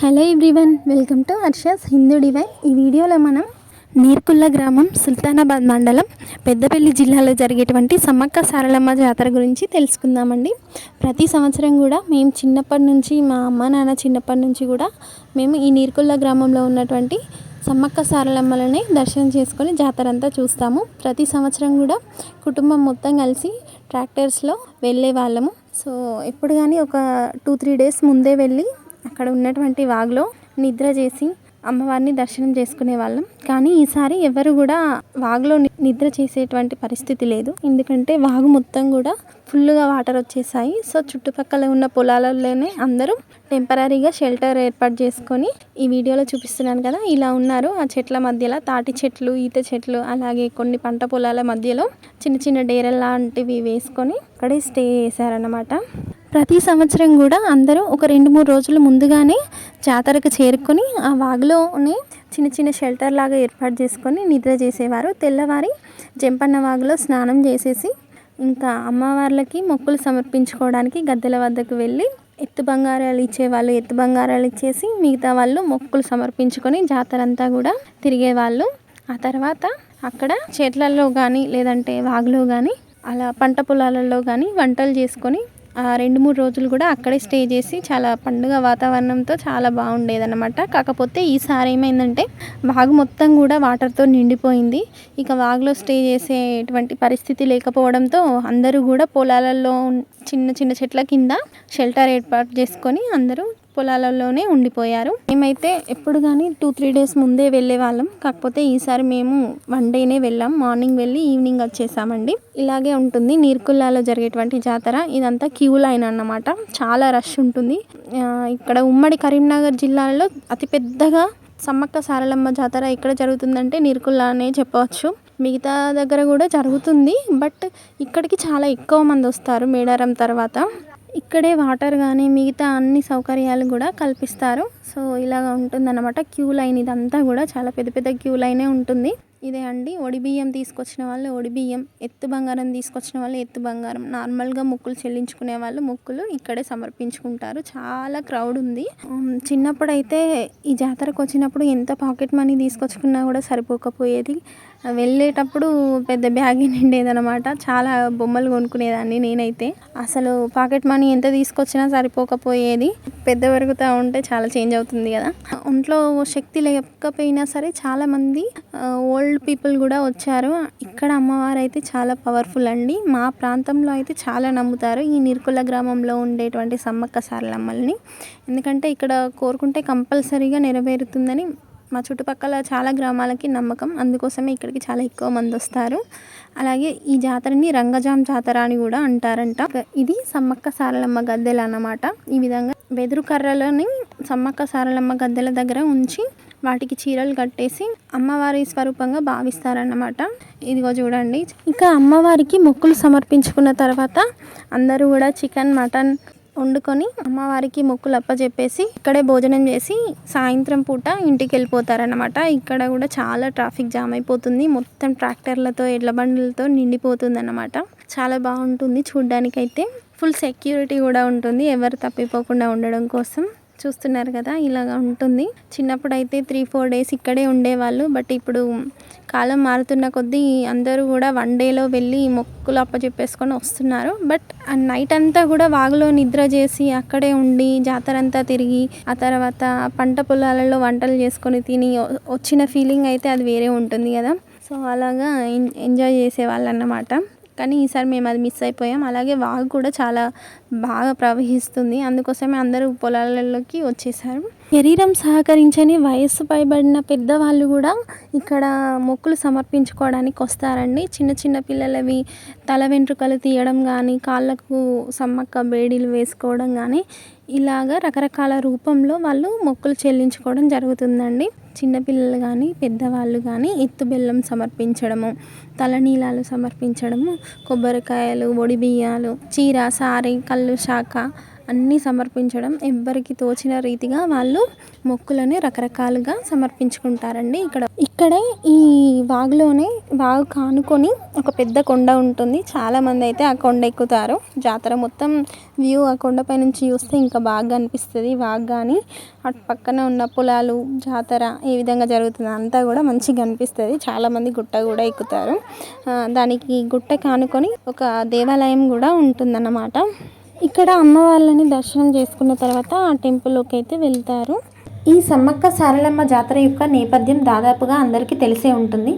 Hello everyone, welcome to Harsha's Hindu divine. ఈ వీడియోలో మనం నీర్కుళ్ళ గ్రామం, సుల్తానాబాద్ మండలం, పెద్దపల్లి జిల్లాలో జరిగేటువంటి సమ్మక్క సారలమ్మ జాతర గురించి తెలుసుకుందామండి. ప్రతి సంవత్సరం కూడా మేము చిన్నప్పటి నుంచి, మా అమ్మ నాన్న చిన్నప్పటి నుంచి కూడా మేము ఈ నీర్కుళ్ళ గ్రామంలో ఉన్నటువంటి సమ్మక్క సారలమ్మలని దర్శనం చేసుకొని జాతర అంతా చూస్తాము. ప్రతి సంవత్సరం కూడా కుటుంబం మొత్తం కలిసి ట్రాక్టర్స్లో వెళ్ళే వాళ్ళము. సో ఎప్పుడు కానీ ఒక 2-3 డేస్ ముందే వెళ్ళి అక్కడ ఉన్నటువంటి వాగులో నిద్ర చేసి అమ్మవారిని దర్శనం చేసుకునే వాళ్ళం. కానీ ఈసారి ఎవరు కూడా వాగులో నిద్ర చేసేటువంటి పరిస్థితి లేదు. ఎందుకంటే వాగు మొత్తం కూడా ఫుల్గా వాటర్ వచ్చేసాయి. సో చుట్టుపక్కల ఉన్న పొలాలలోనే అందరూ టెంపరీగా షెల్టర్ ఏర్పాటు చేసుకొని, ఈ వీడియోలో చూపిస్తున్నాను కదా, ఇలా ఉన్నారు. ఆ చెట్ల మధ్యలో తాటి చెట్లు, ఈత చెట్లు, అలాగే కొన్ని పంట పొలాల మధ్యలో చిన్న చిన్న డేరల్ లాంటివి వేసుకొని అక్కడే స్టే చేశారన్నమాట. ప్రతి సంవత్సరం కూడా అందరూ ఒక 2-3 రోజుల ముందుగానే జాతరకు చేరుకొని ఆ వాగులోనే చిన్న చిన్న షెల్టర్ లాగా ఏర్పాటు చేసుకొని నిద్ర చేసేవారు. తెల్లవారి జంపన్న వాగులో స్నానం చేసేసి ఇంకా అమ్మవార్లకి మొక్కులు సమర్పించుకోవడానికి గద్దెల వద్దకు వెళ్ళి ఎత్తు బంగారాలు ఇచ్చేవాళ్ళు ఎత్తు బంగారాలు ఇచ్చేసి, మిగతా వాళ్ళు మొక్కులు సమర్పించుకొని జాతర అంతా కూడా తిరిగేవాళ్ళు. ఆ తర్వాత అక్కడ చెట్లలో కానీ లేదంటే వాగులో కానీ అలా పంట పొలాలలో కానీ వంటలు చేసుకొని 2-3 రోజులు కూడా అక్కడే స్టే చేసి చాలా పండుగ వాతావరణంతో చాలా బాగుండేదన్నమాట. కాకపోతే ఈసారి ఏమైందంటే వాగు మొత్తం కూడా వాటర్తో నిండిపోయింది. ఇక వాగులో స్టే చేసేటువంటి పరిస్థితి లేకపోవడంతో అందరూ కూడా పొలాలలో చిన్న చిన్న చెట్ల కింద షెల్టర్ ఏర్పాటు చేసుకొని అందరూ పొలాలలోనే ఉండిపోయారు. మేమైతే ఎప్పుడు కానీ 2-3 డేస్ ముందే వెళ్ళే వాళ్ళం. కాకపోతే ఈసారి మేము 1 డేనే వెళ్ళాం. మార్నింగ్ వెళ్ళి ఈవినింగ్ వచ్చేసామండి. ఇలాగే ఉంటుంది నీర్కుల్లాలో జరిగేటువంటి జాతర. ఇదంతా క్యూ లైన్ అన్నమాట. చాలా రష్ ఉంటుంది. ఇక్కడ ఉమ్మడి కరీంనగర్ జిల్లాలో అతిపెద్దగా సమ్మక్క సారలమ్మ జాతర ఎక్కడ జరుగుతుందంటే నీర్కుల్లా అనే చెప్పవచ్చు. మిగతా దగ్గర కూడా జరుగుతుంది, బట్ ఇక్కడికి చాలా ఎక్కువ మంది వస్తారు. మేడారం తర్వాత ఇక్కడే వాటర్ కానీ మిగతా అన్ని సౌకర్యాలు కూడా కల్పిస్తారు. సో ఇలాగ ఉంటుందన్నమాట క్యూ లైన్. ఇదంతా కూడా చాలా పెద్ద పెద్ద క్యూ లైనే ఉంటుంది. ఇదే అండి, ఒడి బియ్యం తీసుకొచ్చిన వాళ్ళు ఒడి బియ్యం, ఎత్తు బంగారం తీసుకొచ్చిన వాళ్ళు ఎత్తు బంగారం, నార్మల్గా మొక్కులు చెల్లించుకునే వాళ్ళు మొక్కులు ఇక్కడే సమర్పించుకుంటారు. చాలా క్రౌడ్ ఉంది. చిన్నప్పుడైతే ఈ జాతరకు వచ్చినప్పుడు ఎంత పాకెట్ మనీ తీసుకొచ్చుకున్నా కూడా సరిపోకపోయేది. వెళ్ళేటప్పుడు పెద్ద బ్యాగ్ నిండేదనమాట. చాలా బొమ్మలు కొనుక్కునేదాన్ని నేనైతే. అసలు పాకెట్ మనీ ఎంత తీసుకొచ్చినా సరిపోకపోయేది. పెద్ద పెరుగుతూ ఉంటే చాలా చేంజ్ అవుతుంది కదా. ఒంట్లో శక్తి లేకపోయినా సరే చాలామంది ఓల్డ్ పీపుల్ కూడా వచ్చారు. ఇక్కడ అమ్మవారు అయితే చాలా పవర్ఫుల్ అండి. మా ప్రాంతంలో అయితే చాలా నమ్ముతారు ఈ నీర్కుళ్ళ గ్రామంలో ఉండేటువంటి సమ్మక్క సారలమ్మల్ని. ఎందుకంటే ఇక్కడ కోరుకుంటే కంపల్సరీగా నెరవేరుతుందని మా చుట్టుపక్కల చాలా గ్రామాలకి నమ్మకం. అందుకోసమే ఇక్కడికి చాలా ఎక్కువ మంది వస్తారు. అలాగే ఈ జాతరని రంగజాం జాతర అని కూడా అంటారంట. ఇది సమ్మక్క సారలమ్మ గద్దెలు అన్నమాట. ఈ విధంగా వెదురు కర్రలని సమ్మక్క సారలమ్మ గద్దెల దగ్గర ఉంచి వాటికి చీరలు కట్టేసి అమ్మవారి స్వరూపంగా భావిస్తారన్నమాట. ఇదిగో చూడండి. ఇంకా అమ్మవారికి మొక్కులు సమర్పించుకున్న తర్వాత అందరూ కూడా చికెన్, మటన్ వండుకొని అమ్మవారికి మొక్కులు అప్పచెప్పేసి ఇక్కడే భోజనం చేసి సాయంత్రం పూట ఇంటికి వెళ్ళిపోతారనమాట. ఇక్కడ కూడా చాలా ట్రాఫిక్ జామ్ అయిపోతుంది. మొత్తం ట్రాక్టర్లతో, ఎడ్ల బండ్లతో నిండిపోతుంది అన్నమాట. చాలా బాగుంటుంది చూడ్డానికైతే. ఫుల్ సెక్యూరిటీ కూడా ఉంటుంది ఎవరు తప్పిపోకుండా ఉండడం కోసం. చూస్తున్నారు కదా, ఇలాగా ఉంటుంది. చిన్నప్పుడు అయితే 3-4 డేస్ ఇక్కడే ఉండేవాళ్ళు. బట్ ఇప్పుడు కాలం మారుతున్న కొద్దీ అందరూ కూడా 1 డేలో వెళ్ళి మొక్కులు అప్పచెప్పేసుకొని వస్తున్నారు. బట్ ఆ నైట్ అంతా కూడా వాగులో నిద్ర చేసి అక్కడే ఉండి జాతర అంతా తిరిగి ఆ తర్వాత పంట పొలాలలో వంటలు చేసుకొని తిని వచ్చిన ఫీలింగ్ అయితే అది వేరే ఉంటుంది కదా. సో అలాగా ఎంజాయ్ చేసేవాళ్ళు అన్నమాట. కానీ ఈసారి మేము అది మిస్ అయిపోయాం. అలాగే వాగు కూడా చాలా బాగా ప్రవహిస్తుంది. అందుకోసమే అందరూ పొలాలలోకి వచ్చేసారు. శరీరం సహకరించని వయస్సు పైబడిన పెద్దవాళ్ళు కూడా ఇక్కడ మొక్కులు సమర్పించుకోవడానికి వస్తారండి. చిన్న చిన్న పిల్లలవి తల వెంట్రుకలు తీయడం కానీ, కాళ్ళకు సమ్మక్క బేడీలు వేసుకోవడం కానీ, ఇలాగా రకరకాల రూపంలో వాళ్ళు మొక్కులు చెల్లించుకోవడం జరుగుతుందండి. చిన్నపిల్లలు కానీ పెద్దవాళ్ళు కానీ ఎత్తు బెల్లం సమర్పించడము, తలనీలాలు సమర్పించడము, కొబ్బరికాయలు, ఒడి బియ్యాలు, చీర, సారీ, కళ్ళు శాఖ, అన్నీ సమర్పించడం, ఎవ్వరికి తోచిన రీతిగా వాళ్ళు మొక్కులని రకరకాలుగా సమర్పించుకుంటారండి. ఇక్కడే ఈ వాగు కానుకొని ఒక పెద్ద కొండ ఉంటుంది. చాలామంది అయితే ఆ కొండ ఎక్కుతారు. జాతర మొత్తం వ్యూ ఆ కొండపై నుంచి చూస్తే ఇంకా బాగా అనిపిస్తుంది. వాగు కానీ అటు పక్కన ఉన్న పొలాలు, జాతర ఏ విధంగా జరుగుతుంది అంతా కూడా మంచిగా అనిపిస్తుంది. చాలామంది గుట్ట కూడా ఎక్కుతారు. దానికి గుట్ట కానుకొని ఒక దేవాలయం కూడా ఉంటుందన్నమాట. ఇక్కడ అమ్మవార్లని దర్శనం చేసుకున్న తర్వాత ఆ టెంపుల్లోకి అయితే వెళ్తారు. ఈ సమ్మక్క సారలమ్మ జాతర యొక్క నేపథ్యం దాదాపుగా అందరికీ తెలిసే ఉంటుంది.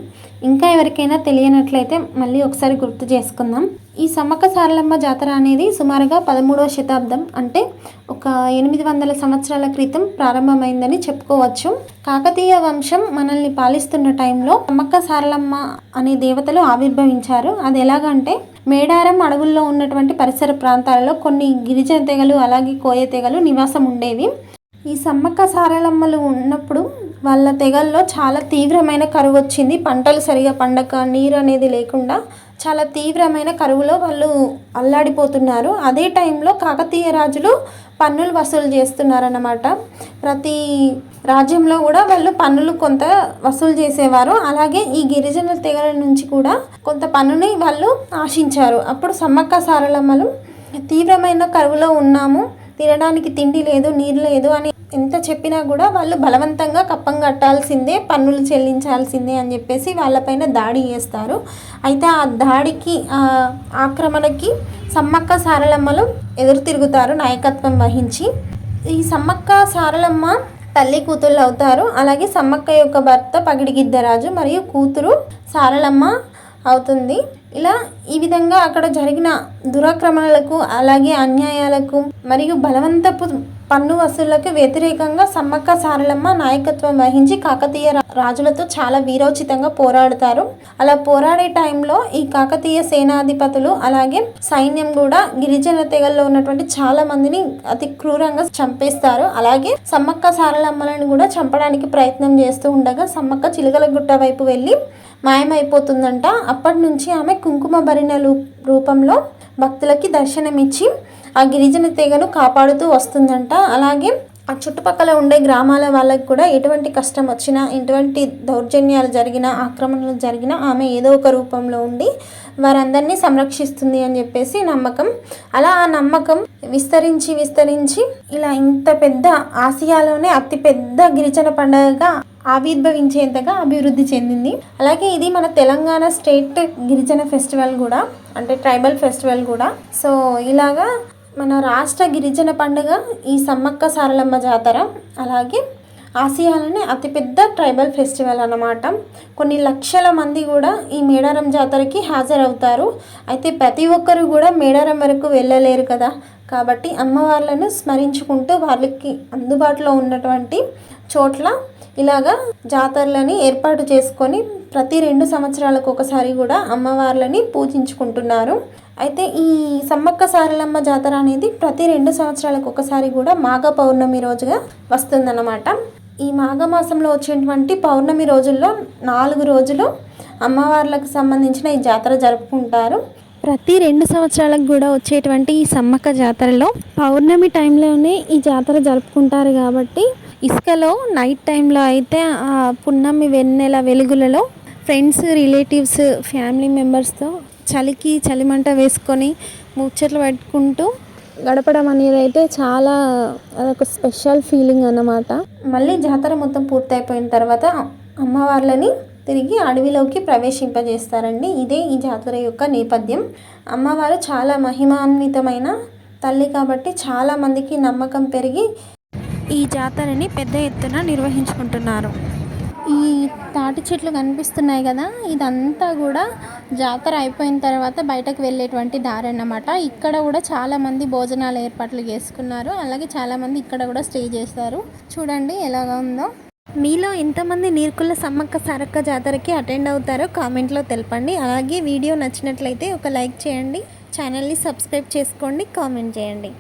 ఇంకా ఎవరికైనా తెలియనట్లయితే మళ్ళీ ఒకసారి గుర్తు చేసుకుందాం. ఈ సమ్మక్క సారలమ్మ జాతర అనేది సుమారుగా 13వ శతాబ్దం, అంటే ఒక 800 సంవత్సరాల క్రితం ప్రారంభమైందని చెప్పుకోవచ్చు. కాకతీయ వంశం మనల్ని పాలిస్తున్న టైంలో సమ్మక్క సారలమ్మ అనే దేవతలు ఆవిర్భవించారు. అది ఎలాగంటే మేడారం అడవుల్లో ఉన్నటువంటి పరిసర ప్రాంతాలలో కొన్ని గిరిజన తెగలు అలాగే కోయ తెగలు నివాసం ఉండేవి. ఈ సమ్మక్క సారలమ్మలు ఉన్నప్పుడు వాళ్ళ తెగల్లో చాలా తీవ్రమైన కరువు వచ్చింది. పంటలు సరిగా పండక, నీరు అనేది లేకుండా చాలా తీవ్రమైన కరువులో వాళ్ళు అల్లాడిపోతున్నారు. అదే టైంలో కాకతీయ రాజులు పన్నులు వసూలు చేస్తున్నారన్నమాట. ప్రతి రాజ్యంలో కూడా వాళ్ళు పన్నులు కొంత వసూలు చేసేవారు. అలాగే ఈ గిరిజన తెగల నుంచి కూడా కొంత పన్నుని వాళ్ళు ఆశించారు. అప్పుడు సమ్మక్క సారలమ్మలు తీవ్రమైన కరువులో ఉన్నాము, తినడానికి తిండి లేదు, నీరు లేదు అని ఎంత చెప్పినా కూడా వాళ్ళు బలవంతంగా కప్పం కట్టాల్సిందే, పన్నులు చెల్లించాల్సిందే అని చెప్పేసి వాళ్ళపైన దాడి చేస్తారు. అయితే ఆ దాడికి, ఆక్రమణకి సమ్మక్క సారలమ్మలు ఎదురు తిరుగుతారు నాయకత్వం వహించి. ఈ సమ్మక్క సారలమ్మ తల్లి కూతుళ్ళు అవుతారు. అలాగే సమ్మక్క యొక్క భర్త పగిడిగిద్దరాజు మరియు కూతురు సారలమ్మ అవుతుంది. ఇలా ఈ విధంగా అక్కడ జరిగిన దురాక్రమణలకు అలాగే అన్యాయాలకు మరియు బలవంతపు పన్ను వసూళ్లకు వ్యతిరేకంగా సమ్మక్క సారలమ్మ నాయకత్వం వహించి కాకతీయ రాజులతో చాలా వీరోచితంగా పోరాడతారు. అలా పోరాడే టైంలో ఈ కాకతీయ సేనాధిపతులు అలాగే సైన్యం కూడా గిరిజన తెగల్లో ఉన్నటువంటి చాలా మందిని అతి క్రూరంగా చంపేస్తారు. అలాగే సమ్మక్క సారలమ్మలను కూడా చంపడానికి ప్రయత్నం చేస్తూ ఉండగా సమ్మక్క చిలుకల గుట్ట వైపు వెళ్ళి మాయమైపోతుందంట. అప్పటి నుంచి ఆమె కుంకుమ భరిణ రూపంలో భక్తులకి దర్శనమిచ్చి ఆ గిరిజన తెగను కాపాడుతూ వస్తుందంట. అలాగే ఆ చుట్టుపక్కల ఉండే గ్రామాల వాళ్ళకి కూడా ఎటువంటి కష్టం వచ్చినా, ఎటువంటి దౌర్జన్యాలు జరిగినా, ఆక్రమణలు జరిగినా ఆమె ఏదో ఒక రూపంలో ఉండి వారందరినీ సంరక్షిస్తుంది అని చెప్పేసి నమ్మకం. అలా ఆ నమ్మకం విస్తరించి ఇలా ఇంత పెద్ద ఆసియాలోనే అతి పెద్ద గిరిజన పండుగగా ఆవిర్భవించేంతగా అభివృద్ధి చెందింది. అలాగే ఇది మన తెలంగాణ స్టేట్ గిరిజన ఫెస్టివల్ కూడా, అంటే ట్రైబల్ ఫెస్టివల్ కూడా. సో ఇలాగా మన రాష్ట్ర గిరిజన పండుగ ఈ సమ్మక్క సారలమ్మ జాతర. అలాగే ఆసియాలోనే అతిపెద్ద ట్రైబల్ ఫెస్టివల్ అన్నమాట. కొన్ని లక్షల మంది కూడా ఈ మేడారం జాతరకి హాజరవుతారు. అయితే ప్రతి ఒక్కరు కూడా మేడారం వరకు వెళ్ళలేరు కదా, కాబట్టి అమ్మవార్లను స్మరించుకుంటూ వాళ్ళకి అందుబాటులో ఉన్నటువంటి చోట్ల ఇలాగా జాతరలని ఏర్పాటు చేసుకొని ప్రతి 2 సంవత్సరాలకు ఒకసారి కూడా అమ్మవార్లని పూజించుకుంటున్నారు. అయితే ఈ సమ్మక్క సారలమ్మ జాతర అనేది ప్రతి 2 సంవత్సరాలకు ఒకసారి కూడా మాఘ పౌర్ణమి రోజుగా వస్తుందన్నమాట. ఈ మాఘమాసంలో వచ్చేటువంటి పౌర్ణమి రోజుల్లో 4 రోజులు అమ్మవార్లకు సంబంధించిన ఈ జాతర జరుపుకుంటారు. ప్రతి 2 సంవత్సరాలకు కూడా వచ్చేటువంటి ఈ సమ్మక్క జాతరలో పౌర్ణమి టైంలోనే ఈ జాతర జరుపుకుంటారు. కాబట్టి ఇసుకలో నైట్ టైంలో అయితే ఆ పున్నమి వెన్నెల వెలుగులలో ఫ్రెండ్స్, రిలేటివ్స్, ఫ్యామిలీ మెంబర్స్తో చలికి చలిమంట వేసుకొని ముచ్చట్లు పెట్టుకుంటూ గడపడం అనేది అయితే చాలా అదొక స్పెషల్ ఫీలింగ్ అన్నమాట. మళ్ళీ జాతర మొత్తం పూర్తయిపోయిన తర్వాత అమ్మవార్లని తిరిగి అడవిలోకి ప్రవేశింపజేస్తారండి. ఇదే ఈ జాతర యొక్క నేపథ్యం. అమ్మవారు చాలా మహిమాన్వితమైన తల్లి కాబట్టి చాలామందికి నమ్మకం పెరిగి ఈ జాతరని పెద్ద ఎత్తున నిర్వహించుకుంటున్నారు. ఈ తాటి చెట్లు కనిపిస్తున్నాయి కదా, ఇదంతా కూడా జాతర అయిపోయిన తర్వాత బయటకు వెళ్ళేటువంటి దారి అన్నమాట. ఇక్కడ కూడా చాలామంది భోజనాల ఏర్పాట్లు చేసుకున్నారు. అలాగే చాలామంది ఇక్కడ కూడా స్టే చేస్తారు. చూడండి ఎలాగా ఉందో. మీలో ఎంతమంది నీర్కుళ్ళ సమ్మక్క సారక్క జాతరకి అటెండ్ అవుతారో కామెంట్లో తెలపండి. అలాగే వీడియో నచ్చినట్లయితే ఒక లైక్ చేయండి, ఛానల్ని సబ్స్క్రైబ్ చేసుకోండి, కామెంట్ చేయండి.